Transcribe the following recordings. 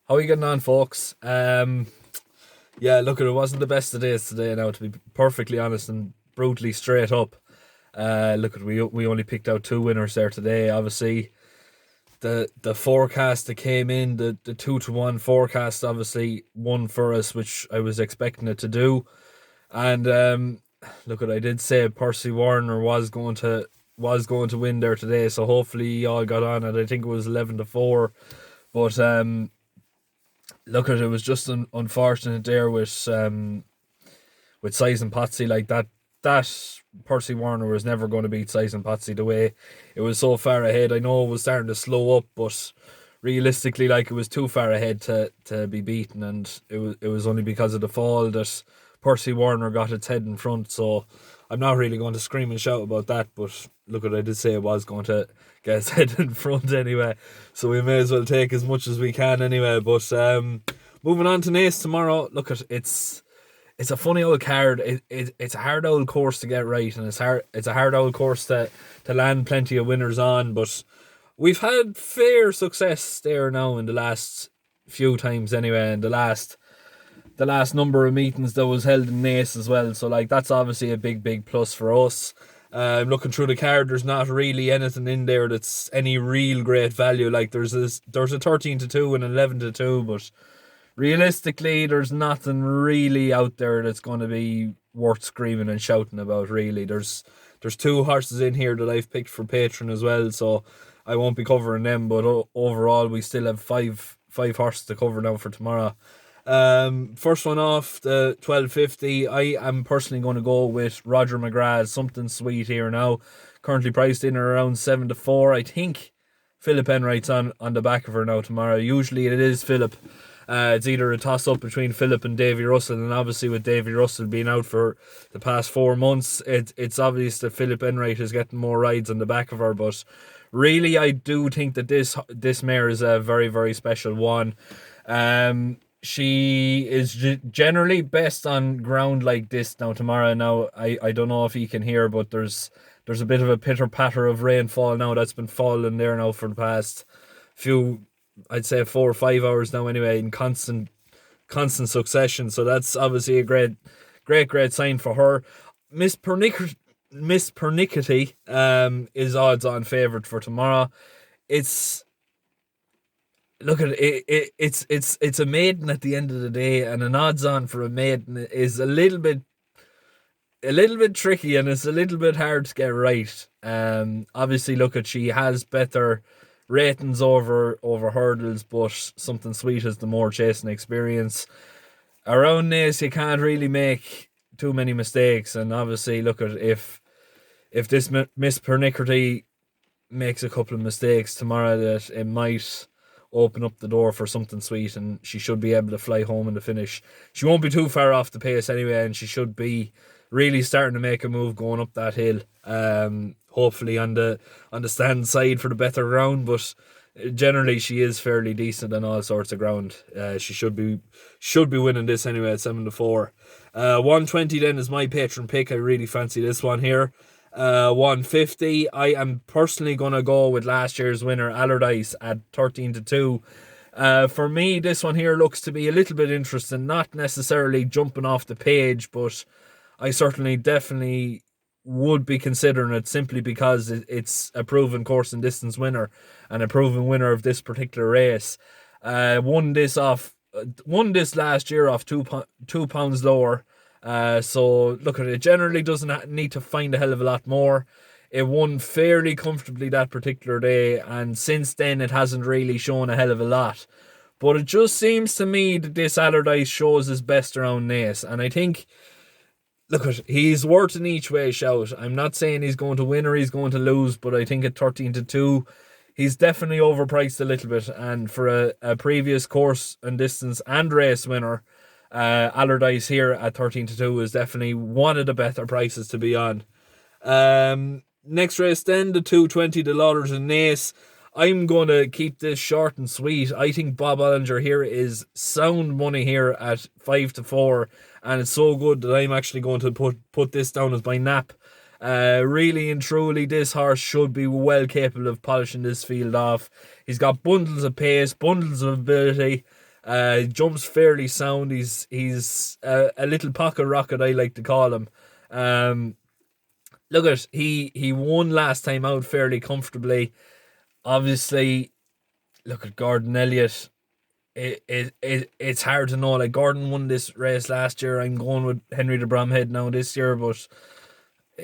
How are you getting on, folks? Yeah, look, it wasn't the best of days today. Now, to be perfectly honest and brutally straight up, look, we only picked out two winners there today. Obviously, the forecast that came in, the 2-1 forecast, obviously won for us, which I was expecting it to do. And look, I did say Percy Warner was going to win there today, so hopefully you all got on it. I think it was 11-4, but look at it was just unfortunate there with Size and Potsy like that. That Percy Warner was never going to beat Size and Potsy the way it was so far ahead. I know it was starting to slow up, but realistically, like, it was too far ahead to be beaten, and it was only because of the fall that Percy Warner got its head in front. So I'm not really going to scream and shout about that, but look, what I did say it was going to get its head in front anyway. So we may as well take as much as we can anyway. But moving on to Naas tomorrow. Look, it's a funny old card. It's a hard old course to get right, and it's a hard old course to land plenty of winners on. But we've had fair success there now in the last few times anyway, and the last number of meetings that was held in Naas as well. So, like, that's obviously a big plus for us. Looking through the card, there's not really anything in there that's any real great value. Like, there's a 13-2 and 11-2, but realistically, there's nothing really out there that's going to be worth screaming and shouting about. Really, there's two horses in here that I've picked for Patreon as well, so I won't be covering them. But overall, we still have five horses to cover now for tomorrow. First one off, the 12.50. I am personally going to go with Roger McGrath's Something Sweet here now. Currently priced in around 7-4. I think Philip Enright's on the back of her now tomorrow. Usually it is Philip. It's either a toss up between Philip and Davy Russell, and obviously with Davy Russell being out for the past 4 months, it's obvious that Philip Enright is getting more rides on the back of her. But really, I do think that this mare is a very special one. She is generally best on ground like this now tomorrow. Now, I don't know if you can hear, but there's a bit of a pitter patter of rainfall now that's been falling there now for the past few, I'd say 4 or 5 hours now anyway, in constant succession. So that's obviously a great sign for her. Miss Pernickety is odds on favourite for tomorrow. It's Look at it, it's a maiden at the end of the day, and an odds on for a maiden is a little bit tricky, and it's a little bit hard to get right. Obviously, look at, she has better ratings over hurdles, but Something Sweet is the more chasing experience. Around this, you can't really make too many mistakes, and obviously, look at, if this Miss Pernickety makes a couple of mistakes tomorrow, that it might open up the door for Something Sweet, and she should be able to fly home in the finish. She won't be too far off the pace anyway, and she should be really starting to make a move going up that hill. Hopefully on the stand side for the better ground, but generally she is fairly decent on all sorts of ground. She should be winning this anyway at 7-4. 120 then is my patron pick. I really fancy this one here. 150. I am personally going to go with last year's winner Allardyce at 13-2. For me, this one here looks to be a little bit interesting, not necessarily jumping off the page, but I definitely would be considering it, simply because it's a proven course and distance winner and a proven winner of this particular race. Won this last year off £2 lower. So look at it, generally doesn't need to find a hell of a lot more. It won fairly comfortably that particular day, and since then it hasn't really shown a hell of a lot. But it just seems to me that this Allardyce shows his best around Naas, and I think, look at, he's worth an each way shout. I'm not saying he's going to win or he's going to lose, but I think at 13-2 he's definitely overpriced a little bit, and for a previous course and distance and race winner, Allardyce here at 13-2 is definitely one of the better prices to be on. Next race then, the 220, the Lawlors and Naas. I'm going to keep this short and sweet. I think Bob Ollinger here is sound money here at 5-4, and it's so good that I'm actually going to put this down as my nap. Really and truly, this horse should be well capable of polishing this field off. He's got bundles of pace, bundles of ability. Jumps fairly sound. He's a little pocket rocket, I like to call him. Look at he won last time out fairly comfortably. Obviously, look at Gordon Elliott. It's hard to know. Like, Gordon won this race last year. I'm going with Henry de Bromhead now this year, but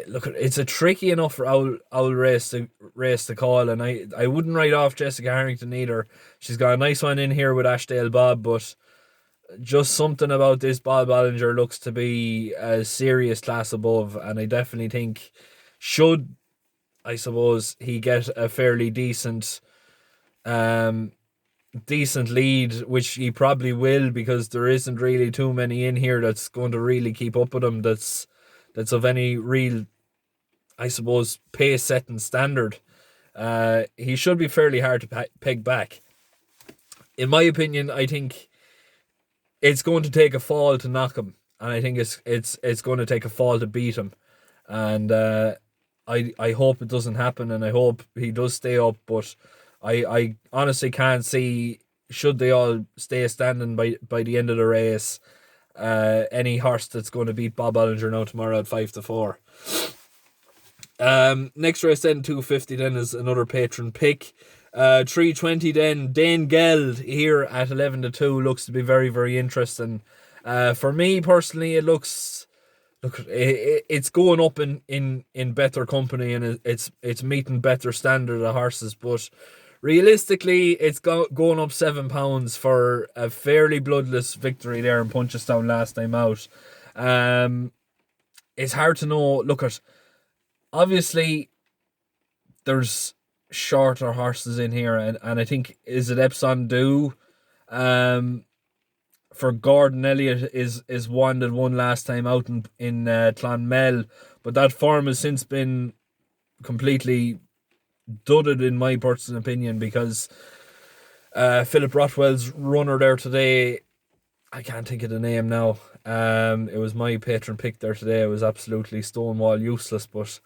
look, it's a tricky enough for owl race to call, and I wouldn't write off Jessica Harrington either. She's got a nice one in here with Ashdale Bob, but just something about this Bob Bollinger looks to be a serious class above, and I definitely think should, I suppose, he get a fairly decent lead, which he probably will, because there isn't really too many in here that's going to really keep up with him, that's of any real, I suppose, pace setting standard. He should be fairly hard to peg back. In my opinion, I think it's going to take a fall to knock him, and I think it's going to take a fall to beat him. And I hope it doesn't happen, and I hope he does stay up, but I honestly can't see, should they all stay standing by the end of the race, any horse that's going to beat Bob Bollinger now tomorrow at 5-4. Next race then, 250 then, is another patron pick. 320 then, Dane Geld here at 11-2 looks to be very, very interesting. For me personally, it's going up in better company, and it's meeting better standard of horses, but realistically, it's going up £7 for a fairly bloodless victory there in Punchestown last time out. It's hard to know. Look at, obviously, there's shorter horses in here, and I think, is it Epsom Dew? For Gordon Elliott is one that won last time out in Clonmel, but that form has since been completely dudded in my personal opinion, because Philip Rothwell's runner there today, I can't think of the name now. It was my patron pick there today. It was absolutely stonewall useless, but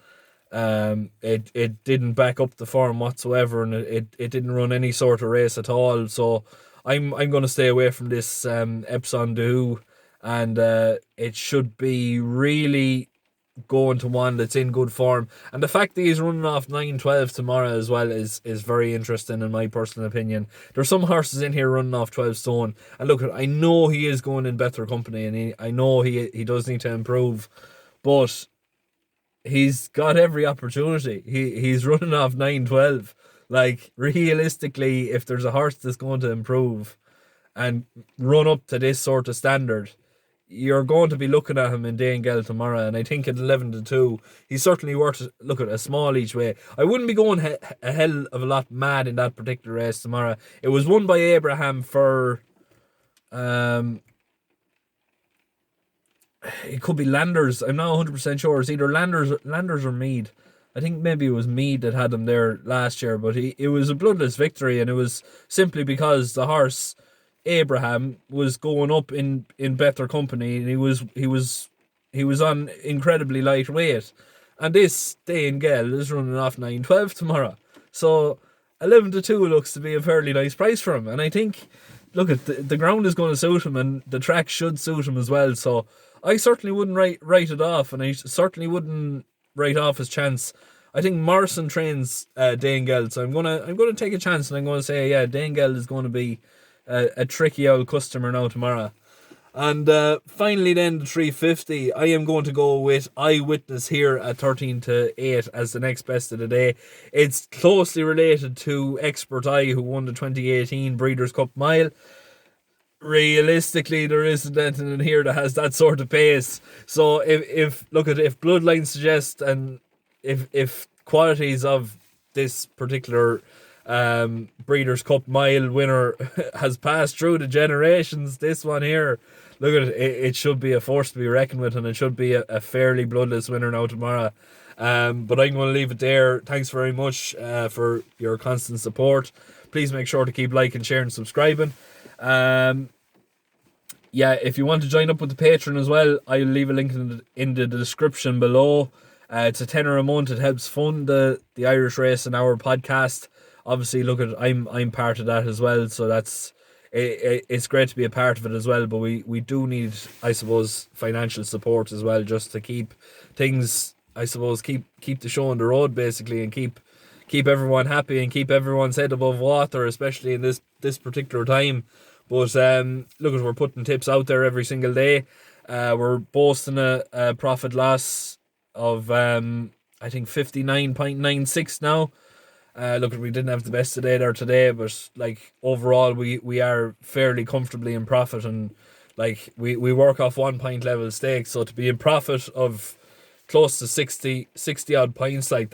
it didn't back up the form whatsoever, and it didn't run any sort of race at all. So I'm going to stay away from this Epsom Dew, and it should be really going to one that's in good form. And the fact that he's running off 9-12 tomorrow as well is very interesting in my personal opinion. There's some horses in here running off 12 stone, and look, I know he is going in better company, and I know he does need to improve, but he's got every opportunity. He's running off 9-12. Like, realistically, if there's a horse that's going to improve and run up to this sort of standard, you're going to be looking at him in Dane Geld tomorrow. And I think at 11-2, he's certainly worth, look at, a small each way. I wouldn't be going a hell of a lot mad in that particular race tomorrow. It was won by Abraham for it could be Landers. I'm not 100% sure. It's either Landers or Mead. I think maybe it was Mead that had him there last year, but it was a bloodless victory, and it was simply because the horse Abraham was going up in better company, and he was on incredibly lightweight. And this Dane Geld is running off 9-12 tomorrow. So 11-2 looks to be a fairly nice price for him, and I think, look, at the ground is going to suit him, and the track should suit him as well. So I certainly wouldn't write it off, and I certainly wouldn't write off his chance. I think Morrison trains Dane Geld, so I'm gonna take a chance, and I'm gonna say, yeah, Dane Geld is going to be a tricky old customer now tomorrow. And finally then, the 350, I am going to go with Eyewitness here at 13-8 as the next best of the day. It's closely related to Expert Eye, who won the 2018 Breeders' Cup Mile. Realistically, there isn't anything in here that has that sort of pace. So if bloodline suggests, and if qualities of this particular Breeders' Cup Mile winner has passed through the generations, this one here, look at it, it should be a force to be reckoned with, and it should be a fairly bloodless winner now tomorrow. But I'm going to leave it there. Thanks very much for your constant support. Please make sure to keep liking, sharing, subscribing. Yeah, if you want to join up with the Patreon as well, I'll leave a link in the description below. It's a tenner a month. It helps fund the Irish Race and our podcast. Obviously, look at, I'm part of that as well, so it's great to be a part of it as well. But we do need, I suppose, financial support as well, just to keep things, I suppose, keep the show on the road basically, and keep everyone happy and keep everyone's head above water, especially in this particular time. But look, we're putting tips out there every single day. We're boasting a profit loss of I think 59.96 now. Look, we didn't have the best day there today, but like overall, we are fairly comfortably in profit, and like we work off 1 point level stakes, so to be in profit of close to 60 odd points, like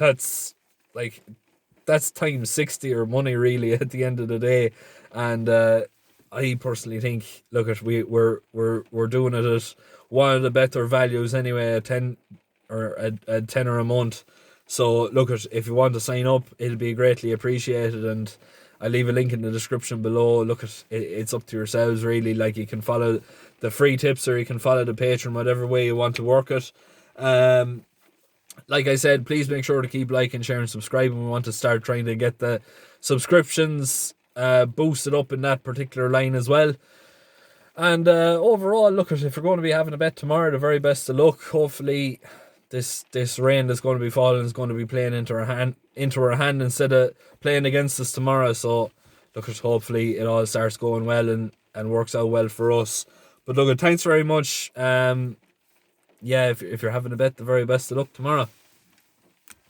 that's times 60 or money really at the end of the day. And I personally think, look, we're doing it at one of the better values anyway, a 10 or a tenner a month. So look, if you want to sign up, it'll be greatly appreciated, and I'll leave a link in the description below. Look, it's up to yourselves really. Like, you can follow the free tips, or you can follow the Patreon, whatever way you want to work it. Like I said, please make sure to keep liking, sharing, subscribing. We want to start trying to get the subscriptions boosted up in that particular line as well. And overall, look, if you're going to be having a bet tomorrow, the very best of luck. Hopefully this rain that's going to be falling is going to be playing into our hand instead of playing against us tomorrow. So look, hopefully it all starts going well and works out well for us. But look, thanks very much. Yeah, if you're having a bet, the very best of luck tomorrow.